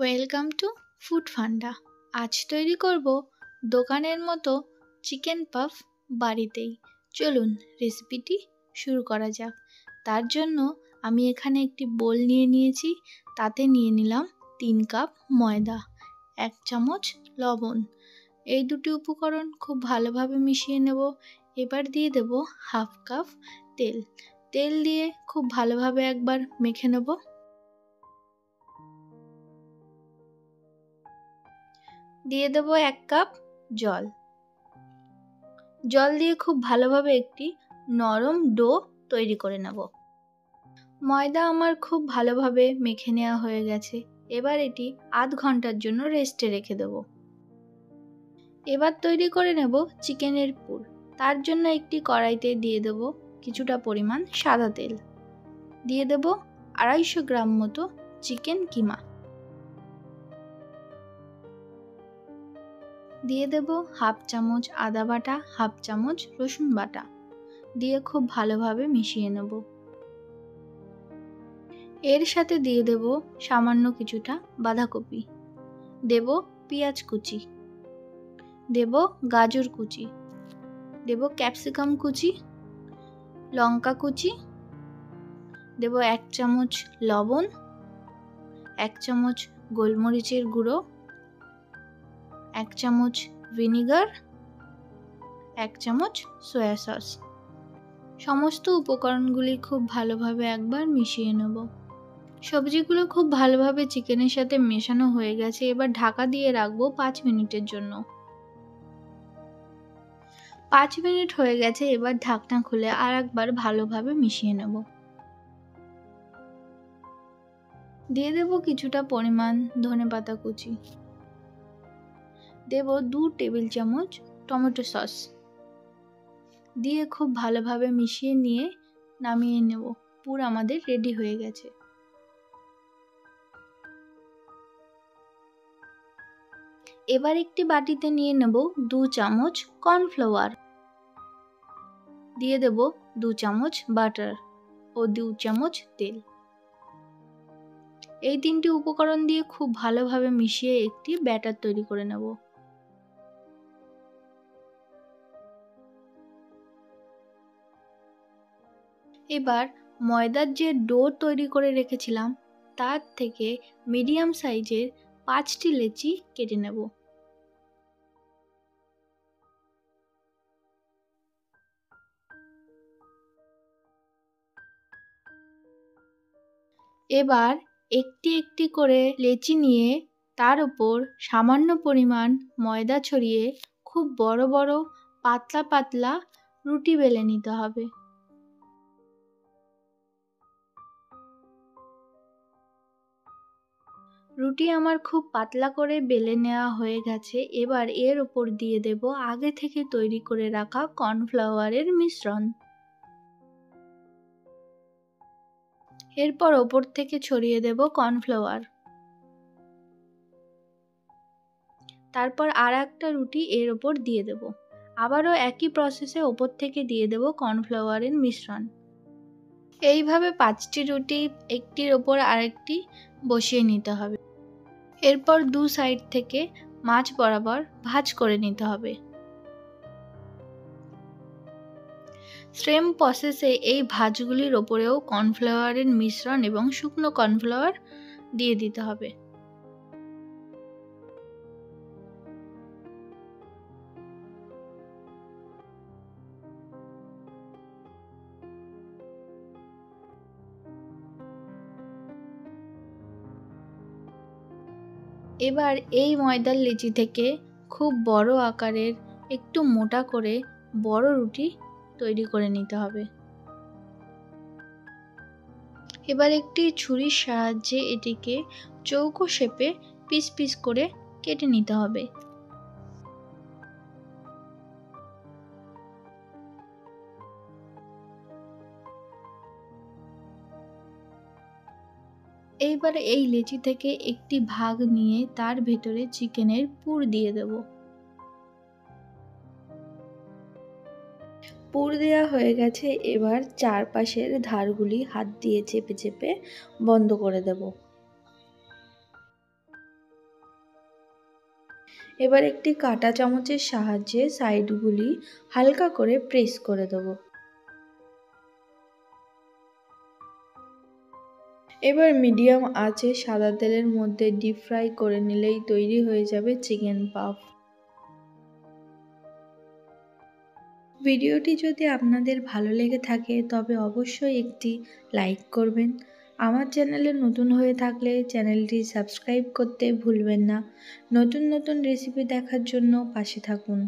Welcome to food ফান্ডা। আজ তৈরি করব দোকানের মতো চিকেন পাফ বাড়িতেই। চলুন রেসিপিটি শুরু করা যাক। তার জন্য আমি এখানে একটি বোল নিয়ে নিয়েছি। তাতে নিয়ে নিলাম 3 কাপ ময়দা, 1 চামচ লবণ। এই দুটি উপকরণ খুব ভালোভাবে মিশিয়ে নেব। এবার দিয়ে দেব হাফ কাপ তেল। তেল দিয়ে খুব ভালোভাবে একবার মেখে নেব। দিয়ে দেব 1 কাপ জল। জল দিয়ে খুব ভালোভাবে একটি নরম ডো তৈরি করে নেব। ময়দা আমার খুব ভালোভাবে মেখে নেওয়া হয়ে গেছে। এবার এটি আধ ঘন্টার জন্য রেস্টে রেখে দেব। এবার তৈরি করে নেব চিকেনের পুর। তার জন্য একটি কড়াইতে দিয়ে দেব কিছুটা পরিমাণ সাদা তেল। দিয়ে দেব 250 গ্রাম মতো চিকেন কিমা। দিয়ে দেব হাফ চামচ আদা বাটা, হাফ চামচ রসুন বাটা। দিয়ে খুব ভালোভাবে মিশিয়ে নেব। এর সাথে দিয়ে দেব সামান্য কিছুটা বাঁধাকপি, দেব পেঁয়াজ কুচি, দেব গাজর কুচি, দেব ক্যাপসিকাম কুচি, লঙ্কা কুচি, দেব 1 চামচ লবণ, 1 চামচ গোলমরিচের গুঁড়ো, 1 চামচ ভিনিগার, 1 চামচ সয়া সস। সমস্ত উপকরণগুলি খুব ভালোভাবে একবার মিশিয়ে নেব। সবজিগুলো খুব ভালোভাবে চিকেনের সাথে মেশানো হয়ে গেছে। এবার ঢাকা দিয়ে রাখবো 5 মিনিটের জন্য। 5 মিনিট হয়ে গেছে। এবার ঢাকনা খুলে আর একবার ভালোভাবে মিশিয়ে নেব। দিয়ে দেব কিছুটা পরিমাণ ধনেপাতা কুচি, দেব 2 টেবিল চামচ টমেটো সস। দিয়ে খুব ভালোভাবে মিশিয়ে নিয়ে নামিয়ে নেব। পুর আমাদের রেডি হয়ে গেছে। এবার একটি বাটিতে নিয়ে নেব 2 চামচ কর্নফ্লাওয়ার। দিয়ে দেব 2 চামচ বাটার ও 2 চামচ তেল। এই তিনটি উপকরণ দিয়ে খুব ভালোভাবে মিশিয়ে একটি ব্যাটার তৈরি করে নেব। এবার ময়দার যে ডো তৈরি করে রেখেছিলাম তার থেকে মিডিয়াম সাইজের 5টি লেচি কেটে নেব। এবার একটি একটি করে লেচি নিয়ে তার উপর সামান্য পরিমাণ ময়দা ছড়িয়ে খুব বড় বড় পাতলা পাতলা রুটি বেলে নিতে হবে। রুটি আমার খুব পাতলা করে বেলে নেওয়া হয়ে গেছে। এবার এর উপর দিয়ে দেব আগে থেকে তৈরি করে রাখা কর্নফ্লাওয়ারের মিশ্রণ। এরপর ওপর থেকে ছড়িয়ে দেব কর্নফ্লাওয়ার। তারপর আর একটা রুটি এর ওপর দিয়ে দেব। আবারও একই প্রসেসে ওপর থেকে দিয়ে দেব কর্নফ্লাওয়ারের মিশ্রণ। এইভাবে 5টি রুটি একটির ওপর আরেকটি বসিয়ে নিতে হবে। এরপর 2 সাইড থেকে মাঝ বরাবর ভাঁজ করে নিতে হবে। সেম প্রসেসে এই ভাঁজগুলির ওপরেও কর্নফ্লাওয়ারের মিশ্রণ এবং শুকনো কর্নফ্লাওয়ার দিয়ে দিতে হবে। এবার এই ময়দার লেচি থেকে খুব বড় আকারের একটু মোটা করে বড় রুটি তৈরি করে নিতে হবে। এবার একটি ছুরির সাহায্যে এটিকে চৌকো শেপে পিস পিস করে কেটে নিতে হবে। এইবার এই লেচি থেকে একটি ভাগ নিয়ে তার ভেতরে চিকেনের পুর দিয়ে দেব। পুর দেওয়া হয়ে গেছে। এবার চারপাশের ধারগুলি হাত দিয়ে চেপে চেপে বন্ধ করে দেব। এবার একটি কাঁটা চামচের সাহায্যে সাইডগুলি হালকা করে প্রেস করে দেব। এবার মিডিয়াম আঁচে সাদা তেলের মধ্যে ডিপ ফ্রাই করে নিলেই তৈরি হয়ে যাবে চিকেন পাফ। ভিডিওটি যদি আপনাদের ভালো লেগে থাকে তবে অবশ্যই একটি লাইক করবেন। আমার চ্যানেলে নতুন হয়ে থাকলে চ্যানেলটি সাবস্ক্রাইব করতে ভুলবেন না। নতুন নতুন রেসিপি দেখার জন্য পাশে থাকুন।